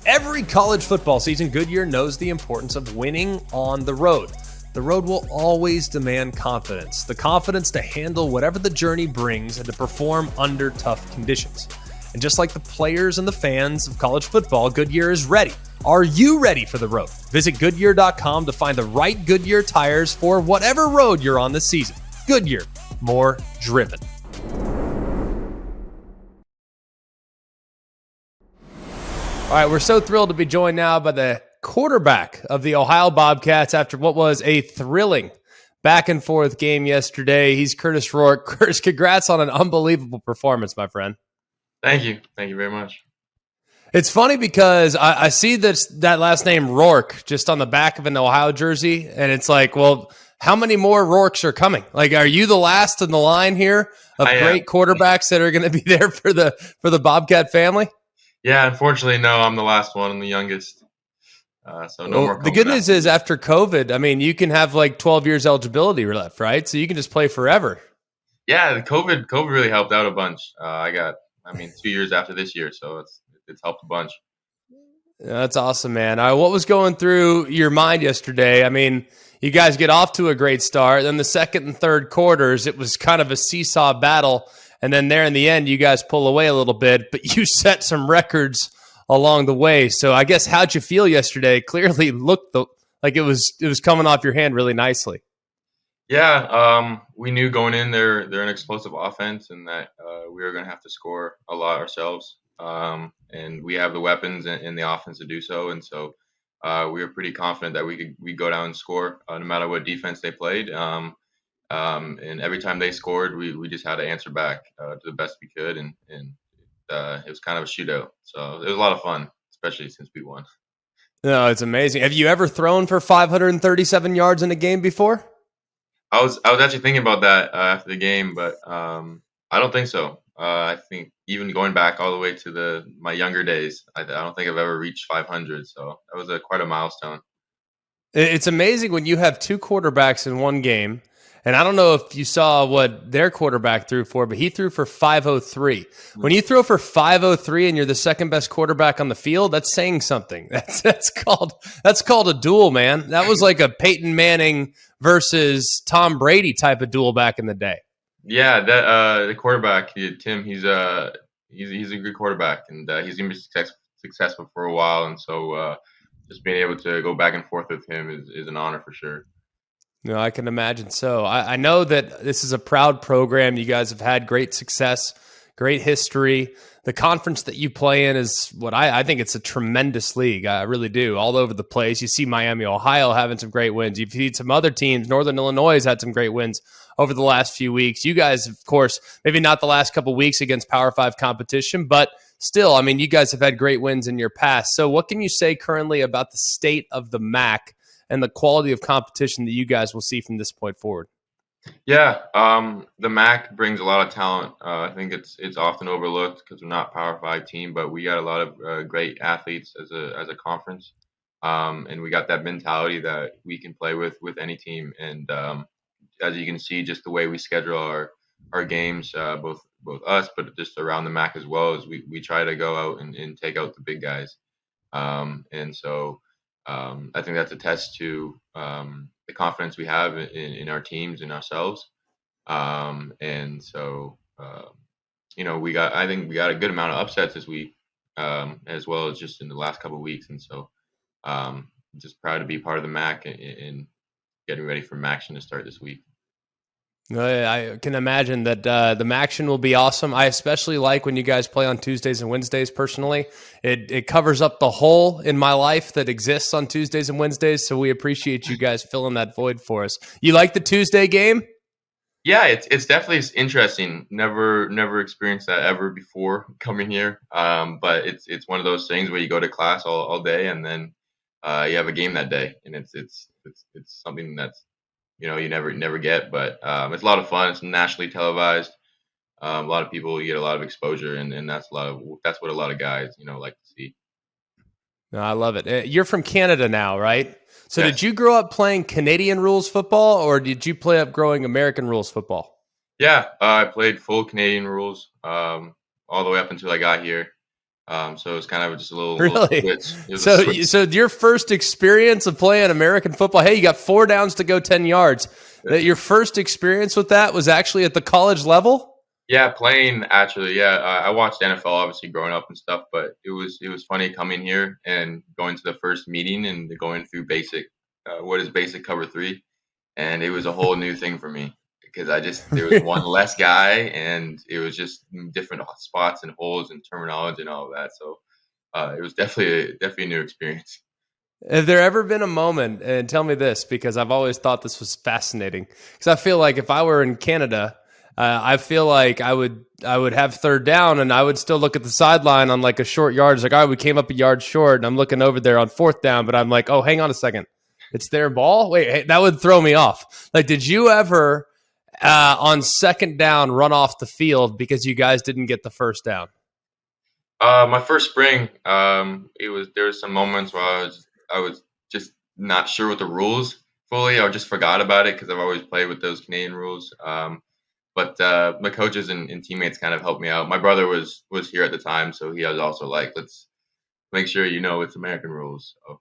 Every college football season, Goodyear knows the importance of winning on the road. The road will always demand confidence, the confidence to handle whatever the journey brings and to perform under tough conditions. And just like the players and the fans of college football, Goodyear is ready. Are you ready for the road? Visit Goodyear.com to find the right Goodyear tires for whatever road you're on this season. Goodyear, more driven. All right, we're so thrilled to be joined now by the quarterback of the Ohio Bobcats after what was a thrilling back-and-forth game yesterday. He's Curtis Rourke. Curtis, congrats on an unbelievable performance, my friend. Thank you. Thank you very much. It's funny because I see that last name Rourke just on the back of an Ohio jersey, and it's like, well, how many more Rourkes are coming? Like, are you the last in the line here of great quarterbacks that are going to be there for the Bobcat family? Yeah, unfortunately, no. I'm the last one. I'm the youngest. So no more. The good news is after COVID, I mean, you can have like 12 years eligibility left, right? So you can just play forever. Yeah, the COVID really helped out a bunch. I got 2 years after this year, so it's helped a bunch. Yeah, that's awesome, man. All right, what was going through your mind yesterday? I mean, you guys get off to a great start. Then the second and third quarters, it was kind of a seesaw battle. And then there in the end, you guys pull away a little bit, but you set some records along the way. So I guess how'd you feel yesterday? Clearly looked like it was coming off your hand really nicely. Yeah, we knew going in they're an explosive offense and that we were going to have to score a lot ourselves. And we have the weapons in the offense to do so. And so we were pretty confident that we'd go down and score no matter what defense they played. And every time they scored, we just had to answer back to the best we could. And it was kind of a shootout. So it was a lot of fun, especially since we won. No, it's amazing. Have you ever thrown for 537 yards in a game before? I was actually thinking about that after the game, but I don't think so. I think even going back all the way to my younger days, I don't think I've ever reached 500. So that was quite a milestone. It's amazing when you have two quarterbacks in one game. And I don't know if you saw what their quarterback threw for, but he threw for 503. When you throw for 503 and you're the second best quarterback on the field, that's saying something. That's called a duel, man. That was like a Peyton Manning versus Tom Brady type of duel back in the day. Yeah, that the quarterback, Tim, he's a good quarterback, and he's gonna be successful for a while. And so just being able to go back and forth with him is an honor for sure. No, I can imagine so. I know that this is a proud program. You guys have had great success, great history. The conference that you play in is what I think it's a tremendous league. I really do. All over the place. You see Miami, Ohio having some great wins. You've seen some other teams. Northern Illinois has had some great wins over the last few weeks. You guys, of course, maybe not the last couple of weeks against Power 5 competition, but still, I mean, you guys have had great wins in your past. So what can you say currently about the state of the MAC and the quality of competition that you guys will see from this point forward? Yeah, the MAC brings a lot of talent. I think it's often overlooked because we're not Power 5 team, but we got a lot of great athletes as a conference, and we got that mentality that we can play with any team. And as you can see, just the way we schedule our games, both us, but just around the MAC as well, is we try to go out and take out the big guys. And so I think that's a test to the confidence we have in our teams and ourselves. And so, I think we got a good amount of upsets this week, as well as just in the last couple of weeks. And so, just proud to be part of the MAC and getting ready for MACtion to start this week. I can imagine that the MACtion will be awesome. I especially like when you guys play on Tuesdays and Wednesdays personally. It covers up the hole in my life that exists on Tuesdays and Wednesdays, so we appreciate you guys filling that void for us. You like the Tuesday game? Yeah, it's definitely interesting. Never experienced that ever before coming here. But it's one of those things where you go to class all day and then you have a game that day, and it's something that's you never get, but it's a lot of fun. It's nationally televised. A lot of people get a lot of exposure, and that's what a lot of guys like to see. No, I love it. You're from Canada now, right? So Yes. Did you grow up playing Canadian rules football, or did you play up growing American rules football? Yeah, I played full Canadian rules all the way up until I got here. So it was kind of just a little Really? switch. It was a switch. So your first experience of playing American football, hey, you got 4 downs to go 10 yards. Your first experience with that was actually at the college level? Yeah, playing actually. Yeah, I watched NFL obviously growing up and stuff, but it was funny coming here and going to the first meeting and going through what is basic cover 3, and it was a whole new thing for me because there was one less guy and it was just different spots and holes and terminology and all of that. So it was definitely a new experience. Have there ever been a moment, and tell me this because I've always thought this was fascinating, because I feel like if I were in Canada, I feel like I would have 3rd down and I would still look at the sideline on like a short yard. It's like, all right, we came up a yard short and I'm looking over there on 4th down, but I'm like, oh, hang on a second. It's their ball? Wait, hey, that would throw me off. Like, did you ever on 2nd down run off the field because you guys didn't get the 1st down? My first spring, there was some moments where I was just not sure with the rules fully. I just forgot about it because I've always played with those Canadian rules. But my coaches and teammates kind of helped me out. My brother was here at the time, so he was also like, let's make sure it's American rules. So,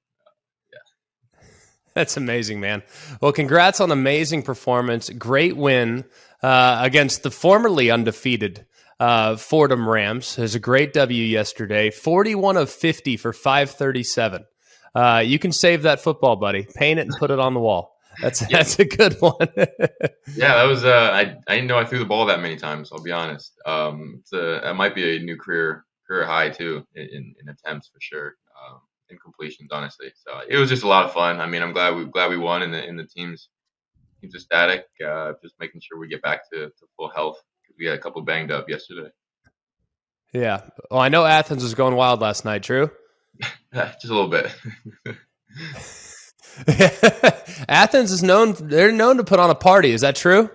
yeah. That's amazing, man. Well, congrats on amazing performance. Great win against the formerly undefeated Fordham Rams. It was a great W yesterday. 41 of 50 for 537. You can save that football, buddy. Paint it and put it on the wall. That's a good one. Yeah, that was. I didn't know I threw the ball that many times. I'll be honest. That might be a new career high too in attempts for sure. In completions, honestly. So it was just a lot of fun. I mean, I'm glad we won, and the team's ecstatic. Just making sure we get back to full health because we had a couple banged up yesterday. Yeah. Well, I know Athens was going wild last night. True. Just a little bit. Athens is they're known to put on a party. Is that true?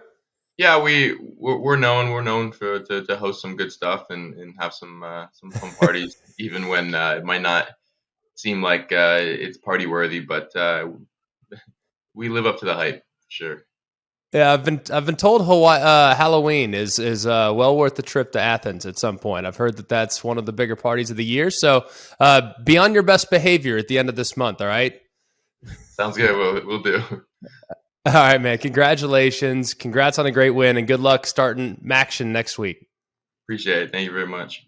Yeah, we're known to host some good stuff and have some fun parties, even when it might not seem like it's party worthy. But we live up to the hype, for sure. Yeah, I've been told Hawaii Halloween is well worth the trip to Athens at some point. I've heard that that's one of the bigger parties of the year. So be on your best behavior at the end of this month. All right. Sounds good. We'll do. All right, man. Congratulations. Congrats on a great win, and good luck starting Maction next week. Appreciate it. Thank you very much.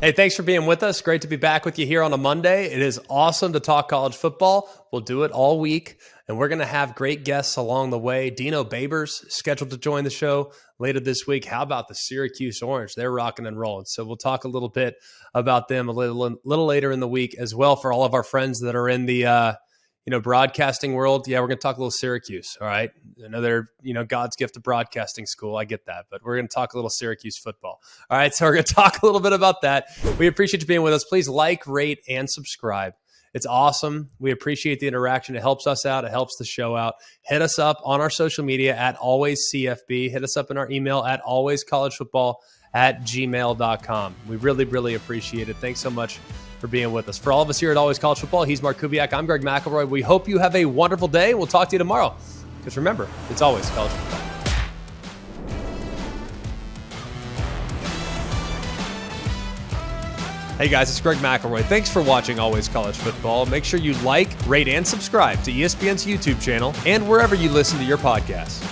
Hey, thanks for being with us. Great to be back with you here on a Monday. It is awesome to talk college football. We'll do it all week, and we're going to have great guests along the way. Dino Babers scheduled to join the show later this week. How about the Syracuse Orange? They're rocking and rolling. So we'll talk a little bit about them a little later in the week as well for all of our friends that are in the broadcasting world. Yeah, we're going to talk a little Syracuse. All right. Another, God's gift of broadcasting school. I get that, but we're going to talk a little Syracuse football. All right. So we're going to talk a little bit about that. We appreciate you being with us. Please like, rate, and subscribe. It's awesome. We appreciate the interaction. It helps us out. It helps the show out. Hit us up on our social media at alwayscfb. Hit us up in our email at alwayscollegefootball@gmail.com. We really, really appreciate it. Thanks so much for being with us. For all of us here at Always College Football, he's Mark Kubiak. I'm Greg McElroy. We hope you have a wonderful day. We'll talk to you tomorrow. Because remember, it's always college football. Hey guys, it's Greg McElroy. Thanks for watching Always College Football. Make sure you like, rate, and subscribe to ESPN's YouTube channel and wherever you listen to your podcasts.